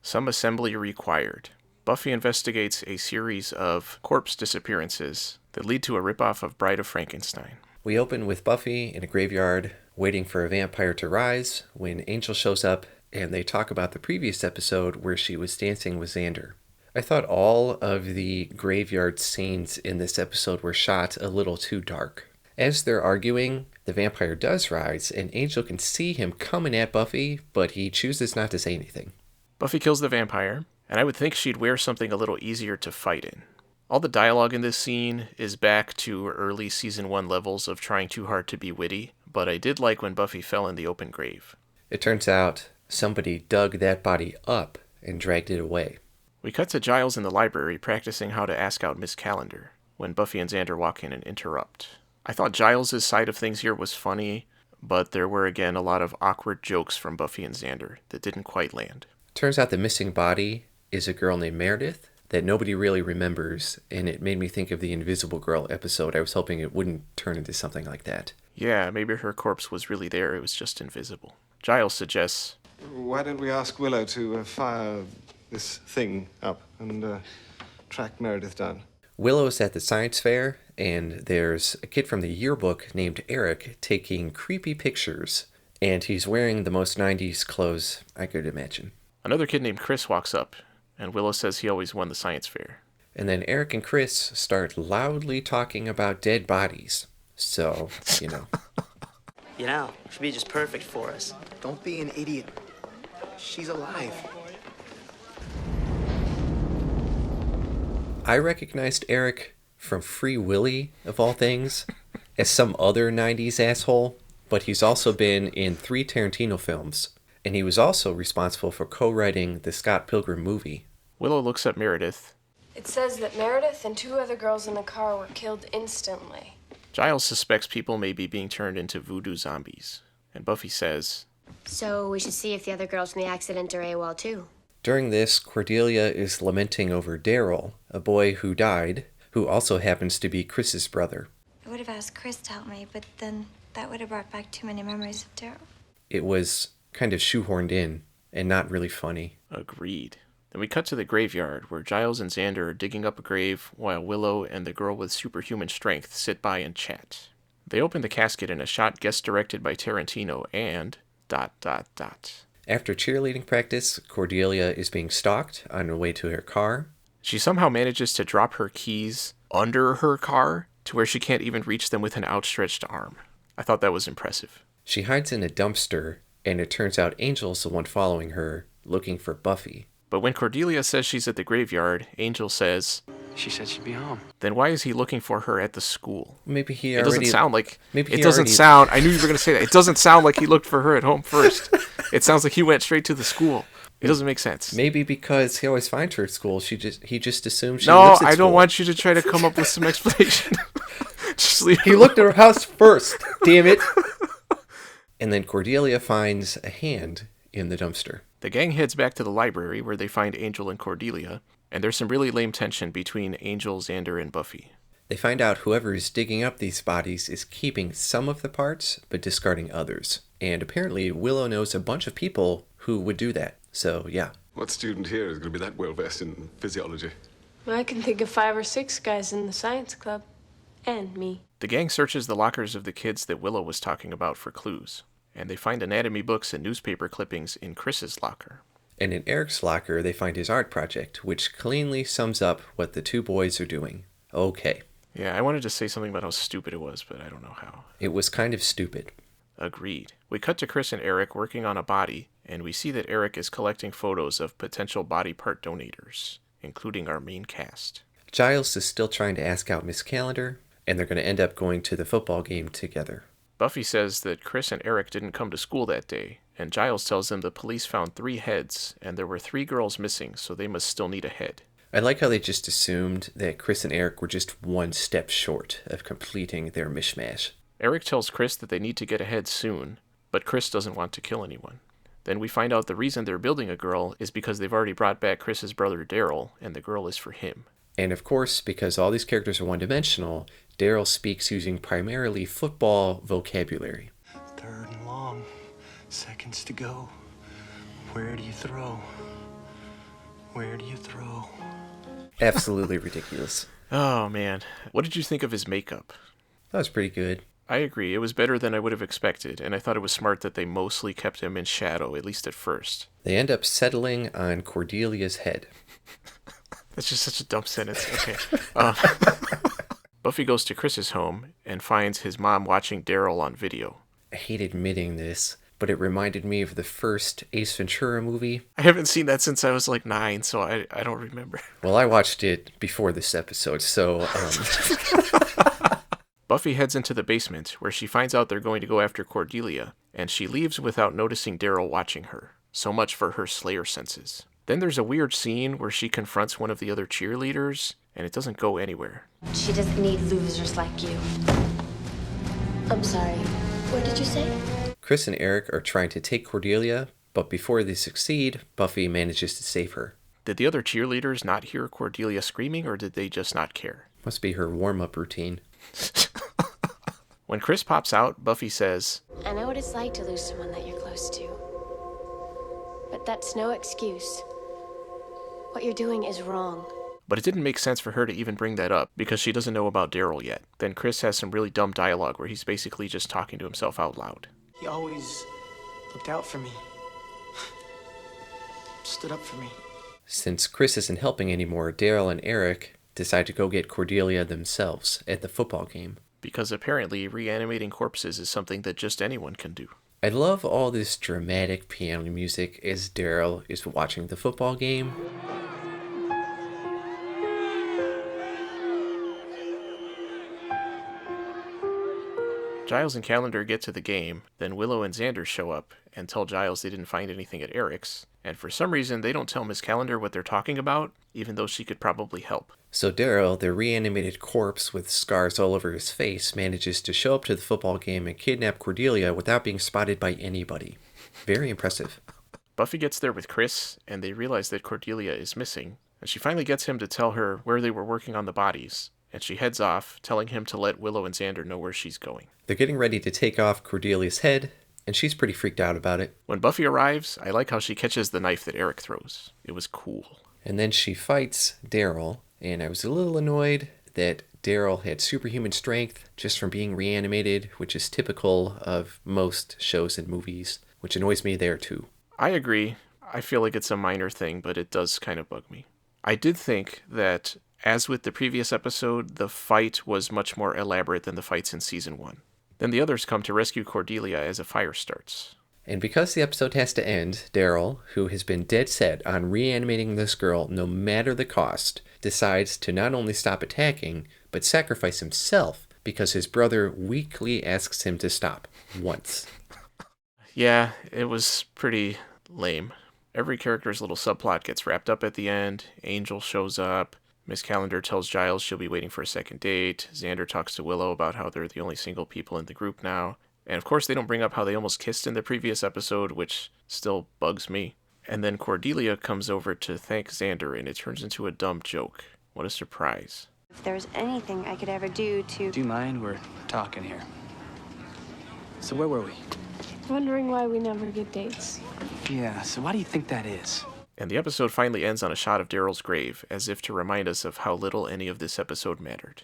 Some assembly required. Buffy investigates a series of corpse disappearances that lead to a ripoff of Bride of Frankenstein. We open with Buffy in a graveyard waiting for a vampire to rise when Angel shows up, and they talk about the previous episode where she was dancing with Xander. I thought all of the graveyard scenes in this episode were shot a little too dark. As they're arguing, the vampire does rise, and Angel can see him coming at Buffy, but he chooses not to say anything. Buffy kills the vampire, and I would think she'd wear something a little easier to fight in. All the dialogue in this scene is back to early Season 1 levels of trying too hard to be witty, but I did like when Buffy fell in the open grave. It turns out somebody dug that body up and dragged it away. We cut to Giles in the library practicing how to ask out Miss Calendar when Buffy and Xander walk in and interrupt. I thought Giles' side of things here was funny, but there were again a lot of awkward jokes from Buffy and Xander that didn't quite land. Turns out the missing body is a girl named Meredith that nobody really remembers, and it made me think of the Invisible Girl episode. I was hoping it wouldn't turn into something like that. Yeah, maybe her corpse was really there, it was just invisible. Giles suggests, why don't we ask Willow to fire this thing up and track Meredith down? Willow's at the science fair, and there's a kid from the yearbook named Eric taking creepy pictures, and he's wearing the most 90s clothes I could imagine. Another kid named Chris walks up, and Willow says he always won the science fair. And then Eric and Chris start loudly talking about dead bodies. So, You know, she'd be just perfect for us. Don't be an idiot. She's alive. I recognized Eric from Free Willy, of all things, as some other 90s asshole, but he's also been in 3 Tarantino films, and he was also responsible for co-writing the Scott Pilgrim movie. Willow looks at Meredith. It says that Meredith and 2 other girls in the car were killed instantly. Giles suspects people may be being turned into voodoo zombies, and Buffy says, So we should see if the other girls from the accident are AWOL too. During this, Cordelia is lamenting over Daryl, a boy who died, who also happens to be Chris's brother. I would have asked Chris to help me, but then that would have brought back too many memories of Daryl. It was kind of shoehorned in, and not really funny. Agreed. Then we cut to the graveyard, where Giles and Xander are digging up a grave, while Willow and the girl with superhuman strength sit by and chat. They open the casket in a shot guest directed by Tarantino and... After cheerleading practice, Cordelia is being stalked on her way to her car. She somehow manages to drop her keys under her car to where she can't even reach them with an outstretched arm. I thought that was impressive. She hides in a dumpster, and it turns out Angel's the one following her, looking for Buffy. But when Cordelia says she's at the graveyard, Angel says, She said she'd be home. Then why is he looking for her at the school? Maybe he It already... doesn't sound like... Maybe it he doesn't already... sound... I knew you were going to say that. It doesn't sound like he looked for her at home first. It sounds like he went straight to the school. It doesn't make sense. Maybe because he always finds her at school, he just assumes she no, lives at I school. don't want you to try to come up with some explanation. Just leave He looked at her house first, damn it. And then Cordelia finds a hand in the dumpster. The gang heads back to the library where they find Angel and Cordelia, and there's some really lame tension between Angel, Xander, and Buffy. They find out whoever is digging up these bodies is keeping some of the parts, but discarding others. And apparently Willow knows a bunch of people who would do that. So, yeah. What student here is going to be that well-versed in physiology? I can think of 5 or 6 guys in the science club. And me. The gang searches the lockers of the kids that Willow was talking about for clues, and they find anatomy books and newspaper clippings in Chris's locker. And in Eric's locker, they find his art project, which cleanly sums up what the 2 boys are doing. Okay. Yeah, I wanted to say something about how stupid it was, but I don't know how. It was kind of stupid. Agreed. We cut to Chris and Eric working on a body, and we see that Eric is collecting photos of potential body part donators, including our main cast. Giles is still trying to ask out Miss Calendar, and they're going to end up going to the football game together. Buffy says that Chris and Eric didn't come to school that day, and Giles tells them the police found 3 heads, and there were 3 girls missing, so they must still need a head. I like how they just assumed that Chris and Eric were just one step short of completing their mishmash. Eric tells Chris that they need to get a head soon, but Chris doesn't want to kill anyone. Then we find out the reason they're building a girl is because they've already brought back Chris's brother Daryl, and the girl is for him. And of course, because all these characters are one-dimensional, Daryl speaks using primarily football vocabulary. 3rd and long. Seconds to go. Where do you throw? Where do you throw? Absolutely ridiculous. Oh, man. What did you think of his makeup? That was pretty good. I agree. It was better than I would have expected, and I thought it was smart that they mostly kept him in shadow, at least at first. They end up settling on Cordelia's head. That's just such a dumb sentence. Okay. Buffy goes to Chris's home and finds his mom watching Daryl on video. I hate admitting this, but it reminded me of the first Ace Ventura movie. I haven't seen that since I was like 9, so I don't remember. Well, I watched it before this episode, so... Buffy heads into the basement, where she finds out they're going to go after Cordelia, and she leaves without noticing Daryl watching her. So much for her Slayer senses. Then there's a weird scene where she confronts one of the other cheerleaders, and it doesn't go anywhere. She doesn't need losers like you. I'm sorry. What did you say? Chris and Eric are trying to take Cordelia, but before they succeed, Buffy manages to save her. Did the other cheerleaders not hear Cordelia screaming, or did they just not care? Must be her warm-up routine. When Chris pops out, Buffy says, I know what it's like to lose someone that you're close to. But that's no excuse. What you're doing is wrong. but it didn't make sense for her to even bring that up because she doesn't know about Daryl yet. Then Chris has some really dumb dialogue where he's basically just talking to himself out loud. He always looked out for me. Stood up for me. Since Chris isn't helping anymore, Daryl and Eric decide to go get Cordelia themselves at the football game. Because apparently reanimating corpses is something that just anyone can do. I love all this dramatic piano music as Daryl is watching the football game. Giles and Calendar get to the game, then Willow and Xander show up and tell Giles they didn't find anything at Eric's, and for some reason they don't tell Miss Calendar what they're talking about, even though she could probably help. So Daryl, the reanimated corpse with scars all over his face, manages to show up to the football game and kidnap Cordelia without being spotted by anybody. Very impressive. Buffy gets there with Chris, and they realize that Cordelia is missing, and she finally gets him to tell her where they were working on the bodies, and she heads off, telling him to let Willow and Xander know where she's going. They're getting ready to take off Cordelia's head, and she's pretty freaked out about it. When Buffy arrives, I like how she catches the knife that Eric throws. It was cool. And then she fights Daryl, and I was a little annoyed that Daryl had superhuman strength just from being reanimated, which is typical of most shows and movies, which annoys me there too. I agree. I feel like it's a minor thing, but it does kind of bug me. I did think that, as with the previous episode, the fight was much more elaborate than the fights in Season 1. Then the others come to rescue Cordelia as a fire starts. And because the episode has to end, Daryl, who has been dead set on reanimating this girl no matter the cost, decides to not only stop attacking, but sacrifice himself because his brother weakly asks him to stop once. Yeah, it was pretty lame. Every character's little subplot gets wrapped up at the end. Angel shows up. Miss Calendar tells Giles she'll be waiting for a second date. Xander talks to Willow about how they're the only single people in the group now. And of course they don't bring up how they almost kissed in the previous episode, which still bugs me. And then Cordelia comes over to thank Xander, and it turns into a dumb joke. What a surprise. If there was anything I could ever do to... Do you mind? We're talking here. So where were we? Wondering why we never get dates. Yeah, so why do you think that is? And the episode finally ends on a shot of Daryl's grave, as if to remind us of how little any of this episode mattered.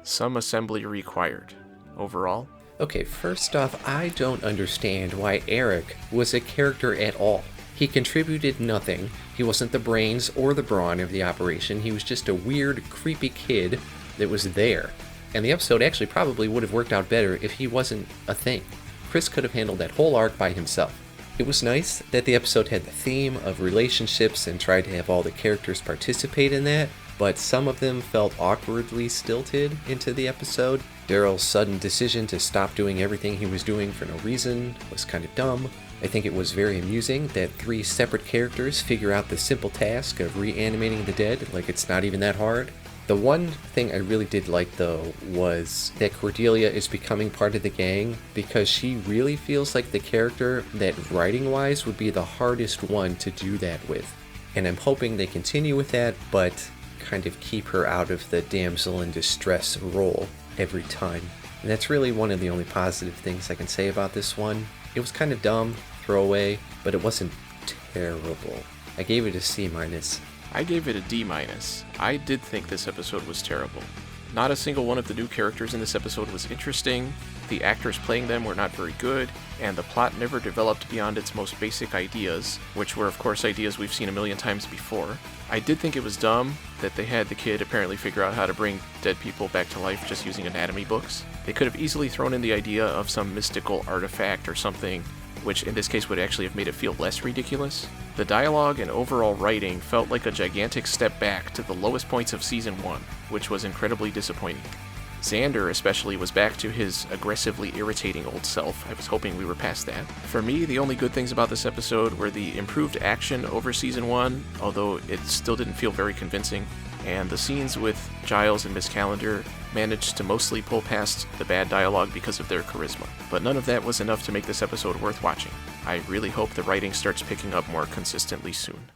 Some assembly required. Overall, Okay, first off, I don't understand why Eric was a character at all. He contributed nothing. He wasn't the brains or the brawn of the operation. He was just a weird, creepy kid that was there. And the episode actually probably would have worked out better if he wasn't a thing. Chris could have handled that whole arc by himself. It was nice that the episode had the theme of relationships and tried to have all the characters participate in that, but some of them felt awkwardly stilted into the episode. Daryl's sudden decision to stop doing everything he was doing for no reason was kind of dumb. I think it was very amusing that 3 separate characters figure out the simple task of reanimating the dead, like it's not even that hard. The one thing I really did like, though, was that Cordelia is becoming part of the gang because she really feels like the character that, writing-wise, would be the hardest one to do that with. And I'm hoping they continue with that, but kind of keep her out of the damsel in distress role every time. And that's really one of the only positive things I can say about this one. It was kind of dumb, throwaway, but it wasn't terrible. I gave it a C-. I gave it a D-. I did think this episode was terrible. Not a single one of the new characters in this episode was interesting, the actors playing them were not very good, and the plot never developed beyond its most basic ideas, which were of course ideas we've seen a million times before. I did think it was dumb that they had the kid apparently figure out how to bring dead people back to life just using anatomy books. They could have easily thrown in the idea of some mystical artifact or something, which in this case would actually have made it feel less ridiculous. The dialogue and overall writing felt like a gigantic step back to the lowest points of Season 1, which was incredibly disappointing. Xander especially was back to his aggressively irritating old self. I was hoping we were past that. For me, the only good things about this episode were the improved action over Season 1, although it still didn't feel very convincing, and the scenes with Giles and Miss Calendar managed to mostly pull past the bad dialogue because of their charisma. But none of that was enough to make this episode worth watching. I really hope the writing starts picking up more consistently soon.